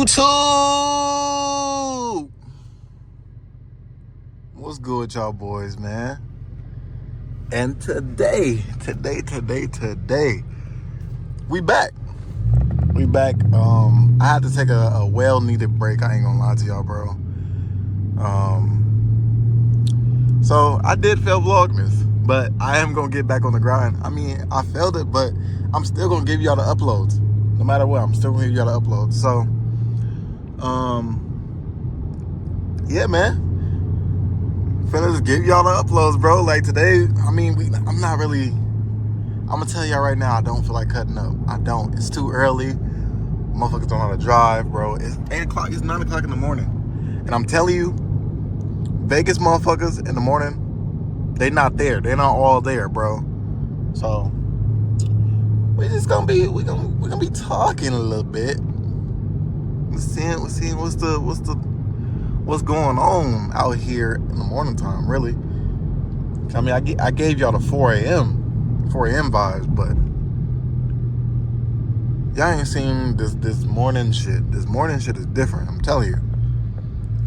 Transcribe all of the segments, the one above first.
YouTube? What's good with y'all boys, man? And today, we back. I had to take a well-needed break. I ain't gonna lie to y'all, bro. So I did fail Vlogmas, but I am gonna get back on the grind. I mean, I failed it, but I'm still gonna give y'all the uploads. No matter what, I'm still gonna give y'all the uploads. So, yeah, man. Finna just give y'all the uploads, bro. Like today, I mean, I'm gonna tell y'all right now, I don't feel like cutting up. I don't. It's too early. Motherfuckers don't know how to drive, bro. It's 8 o'clock, it's 9 o'clock in the morning. And I'm telling you, Vegas motherfuckers in the morning, they not there. They're not all there, bro. So we're gonna be talking a little bit. We're seeing what's going on out here in the morning time, really. I mean, I gave y'all the 4 a.m. vibes, but y'all ain't seen this morning shit. This morning shit is different, I'm telling you.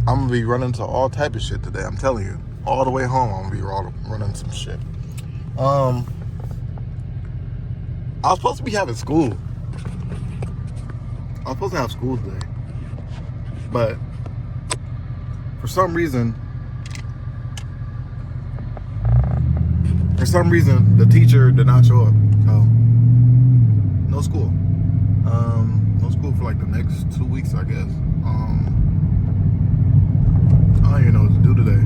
I'm gonna be running to all type of shit today, I'm telling you. All the way home, I'm gonna be running some shit. I was supposed to be having school. I was supposed to have school today. But for some reason, the teacher did not show up. So, no school. No school for like the next 2 weeks, I guess. I don't even know what to do today.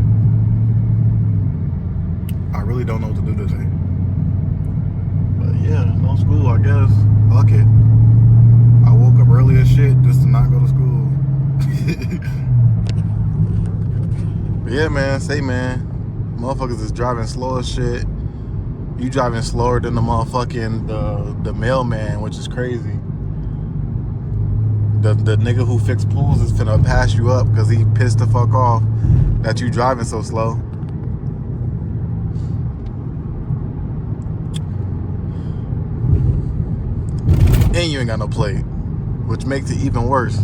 I really don't know what to do today. But yeah, no school, I guess. Fuck it. I woke up early as shit just to not go to school. But yeah, man, motherfuckers is driving slow as shit. You driving slower than the motherfucking the mailman, which is crazy. The nigga who fixed pools is finna pass you up because he pissed the fuck off that you driving so slow. And you ain't got no plate, which makes it even worse.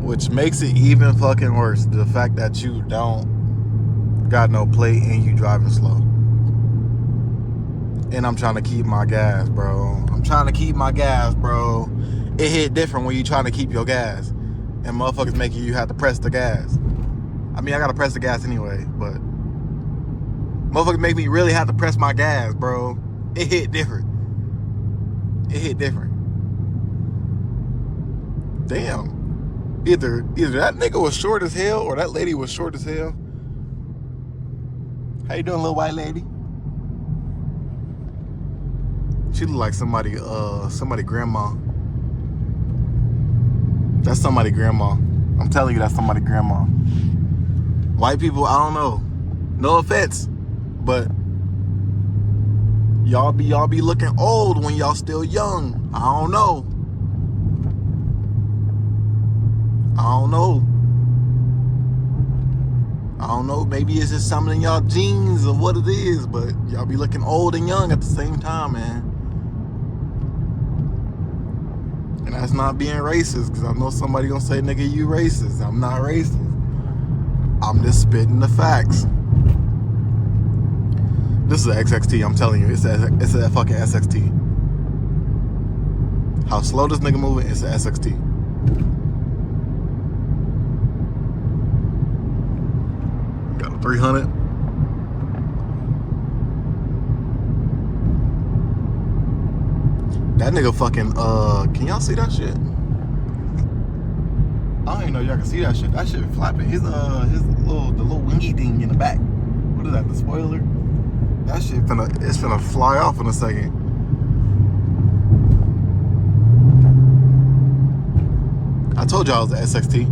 Which makes it even fucking worse. The fact that you don't got no plate and you driving slow. And I'm trying to keep my gas, bro. It hit different when you trying to keep your gas. And motherfuckers making you have to press the gas. I mean, I gotta press the gas anyway, but motherfuckers make me really have to press my gas, bro. It hit different. Damn. Either that nigga was short as hell or that lady was short as hell. How you doing, little white lady? She look like somebody grandma. That's somebody grandma. I'm telling you, that's somebody grandma. White people, I don't know. No offense, but y'all be looking old when y'all still young. I don't know. Maybe it's just something in y'all genes or what it is, but y'all be looking old and young at the same time, man. And that's not being racist, because I know somebody gonna say, nigga, you racist. I'm not racist. I'm just spitting the facts. This is an XXT, I'm telling you. It's a fucking SXT. How slow this nigga moving, it's an SXT. Got a 300. That nigga fucking, can y'all see that shit? I don't even know y'all can see that shit. That shit flapping. The little wingy thing in the back. What is that, the spoiler? That shit it's finna fly off in a second. I told y'all it was an SXT.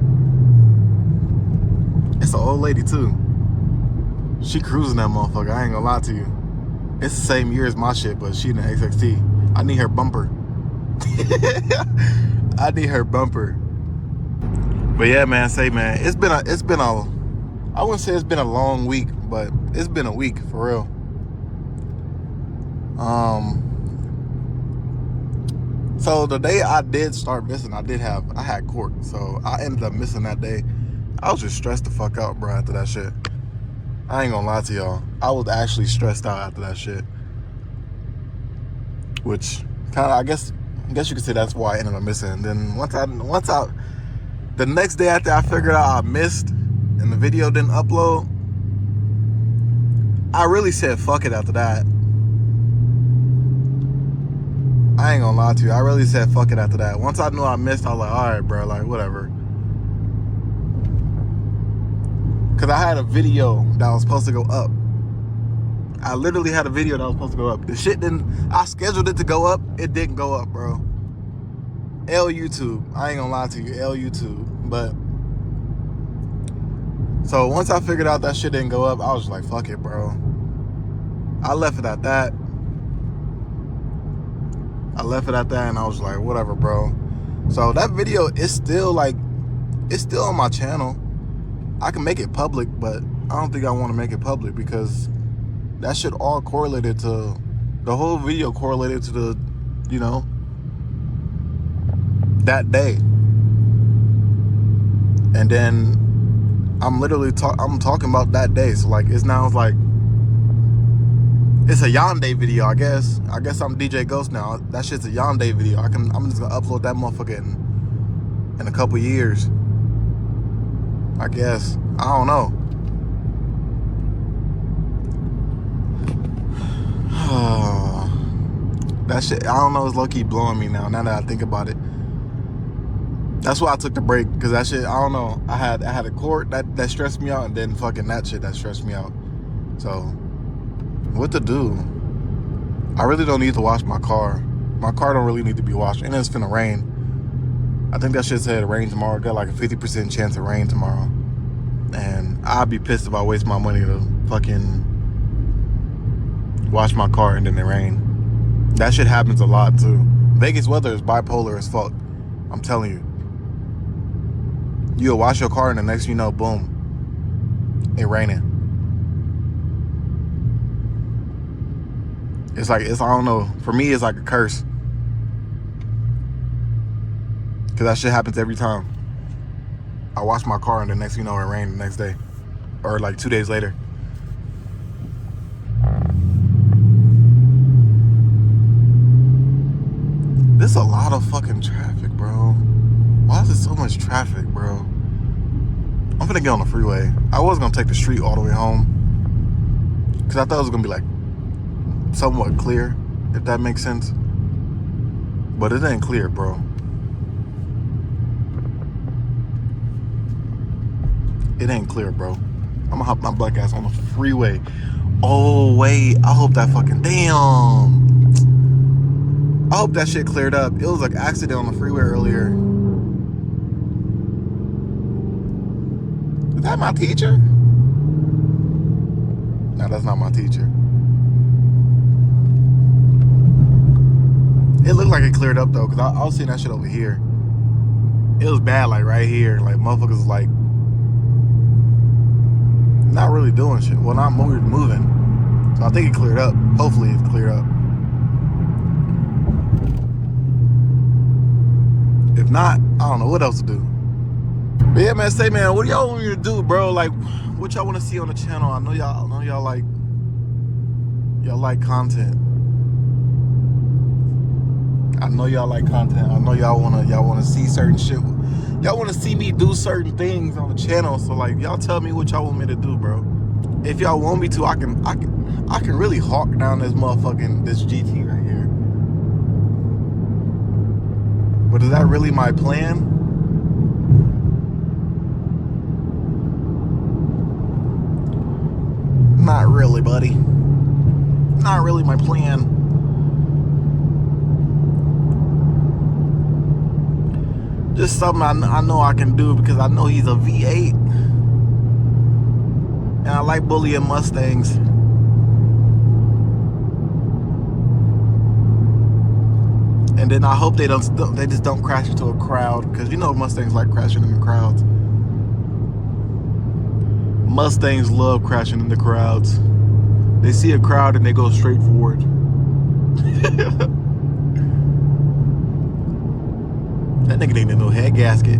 It's an old lady too. She cruising that motherfucker, I ain't gonna lie to you. It's the same year as my shit, but she in the XXT. I need her bumper. I need her bumper. But yeah, man, it's been a I wouldn't say it's been a long week, but it's been a week for real. So the day I did start missing, I had court, so I ended up missing that day. I was just stressed the fuck out, bro, after that shit. I ain't gonna lie to y'all. I was actually stressed out after that shit. Which kind of, I guess you could say that's why I ended up missing. And then the next day after I figured out I missed and the video didn't upload, I really said fuck it after that. I ain't gonna lie to you. I really said fuck it after that. Once I knew I missed, I was like, alright, bro, like, whatever. Because I had a video that was supposed to go up. I literally had a video that was supposed to go up. The shit I scheduled it to go up. It didn't go up, bro. L YouTube. I ain't gonna lie to you. L YouTube. But, so once I figured out that shit didn't go up, I was just like, fuck it, bro. I left it at that. And I was like, whatever, bro. So that video is still it's still on my channel. I can make it public, but I don't think I want to make it public because that shit all correlated to, the whole video correlated to the, that day. And then I'm literally talking about that day. So it's a Yonday video, I guess. I guess I'm DJ Ghost now. That shit's a Yonday video. I'm just gonna upload that motherfucker in a couple years, I guess. I don't know. That shit, I don't know, it's low-key blowing me now that I think about it. That's why I took the break, because that shit, I don't know. I had a court that stressed me out, and then fucking that shit that stressed me out. So, what to do? I really don't need to wash my car. My car don't really need to be washed, and it's finna rain. I think that shit said rain tomorrow. Got like a 50% chance of rain tomorrow. And I'd be pissed if I waste my money to fucking wash my car and then it rain. That shit happens a lot too. Vegas weather is bipolar as fuck. I'm telling you. You'll wash your car and the next thing you know, boom, it raining. It's I don't know. For me, it's like a curse. Because that shit happens every time. I wash my car and the next thing you know, it rained the next day. Or like 2 days later. There's a lot of fucking traffic, bro. Why is there so much traffic, bro? I'm finna get on the freeway. I was gonna take the street all the way home. Because I thought it was gonna be like somewhat clear, if that makes sense. But it ain't clear, bro. It ain't clear, bro. I'm gonna hop my black ass on the freeway. Oh, wait. I hope that fucking... Damn. I hope that shit cleared up. It was like an accident on the freeway earlier. Is that my teacher? No, that's not my teacher. It looked like it cleared up though, because I was seeing that shit over here. It was bad, like right here. Like motherfuckers was like not really doing shit. Well, not moving. So I think it cleared up. Hopefully it cleared up. If not, I don't know what else to do. But yeah, man, say, man, what do y'all want me to do, bro? Like, what y'all want to see on the channel? I know y'all like content. I know y'all like content. I know y'all wanna see certain shit. Y'all wanna see me do certain things on the channel. So like, y'all tell me what y'all want me to do, bro. If y'all want me to, I can really hawk down this GT right here. But is that really my plan? Not really, buddy. Not really my plan. Just something I know I can do because I know he's a V8. And I like bullying Mustangs. And then I hope they just don't crash into a crowd, because you know Mustangs like crashing into crowds. Mustangs love crashing into crowds. They see a crowd and they go straight for it. That nigga ain't in no head gasket.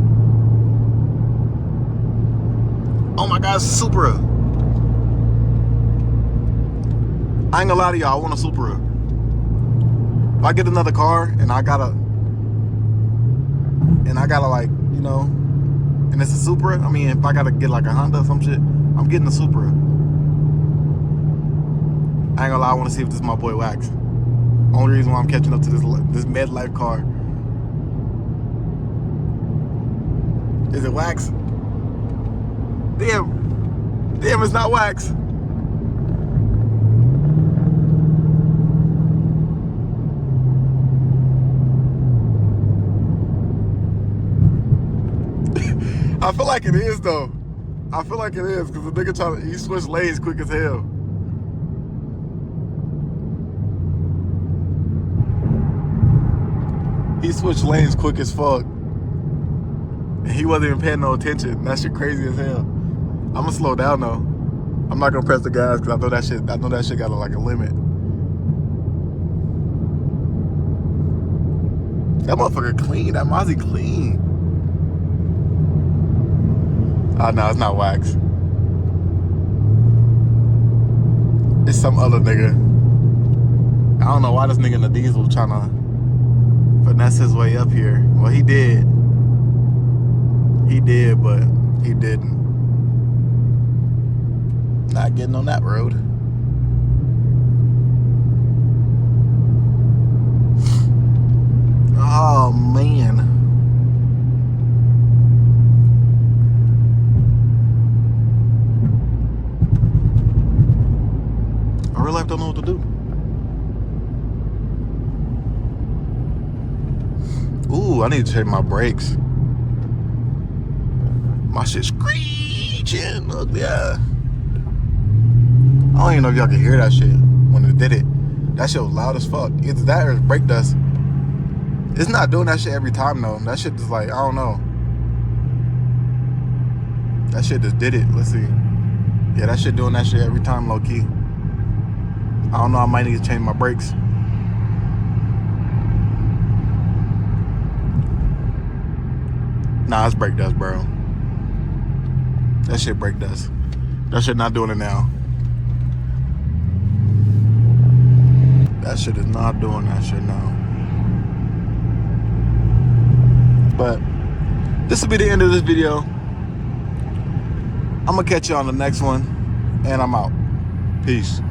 Oh my God, it's a Supra. I ain't gonna lie to y'all, I want a Supra. If I get another car and I gotta like, you know, and it's a Supra, I mean, if I gotta get like a Honda or some shit, I'm getting a Supra. I ain't gonna lie, I wanna see if this is my boy Wax. Only reason why I'm catching up to this MedLife car. Is it Wax? Damn, it's not Wax. I feel like it is though. I feel like it is because the nigga he switched lanes quick as hell. He switched lanes quick as fuck. And he wasn't even paying no attention. That shit crazy as hell. I'm gonna slow down though. I'm not gonna press the gas because I know that shit got like a limit. That motherfucker clean. That Mozzie clean. Oh no, it's not Wax. It's some other nigga. I don't know why this nigga in the diesel trying to finesse his way up here. Well, he did. He did, but he didn't. Not getting on that road. Oh man. I really don't know what to do. Ooh, I need to change my brakes. My shit's screeching. Look, yeah. I don't even know if y'all can hear that shit when it did it. That shit was loud as fuck. Either that or it's brake dust. It's not doing that shit every time though. That shit just like, I don't know. That shit just did it. Let's see. Yeah, that shit doing that shit every time, low key. I don't know, I might need to change my brakes. Nah, it's brake dust, bro. That shit brake dust. That shit not doing it now. That shit is not doing that shit now. But this will be the end of this video. I'm gonna catch you on the next one, and I'm out. Peace.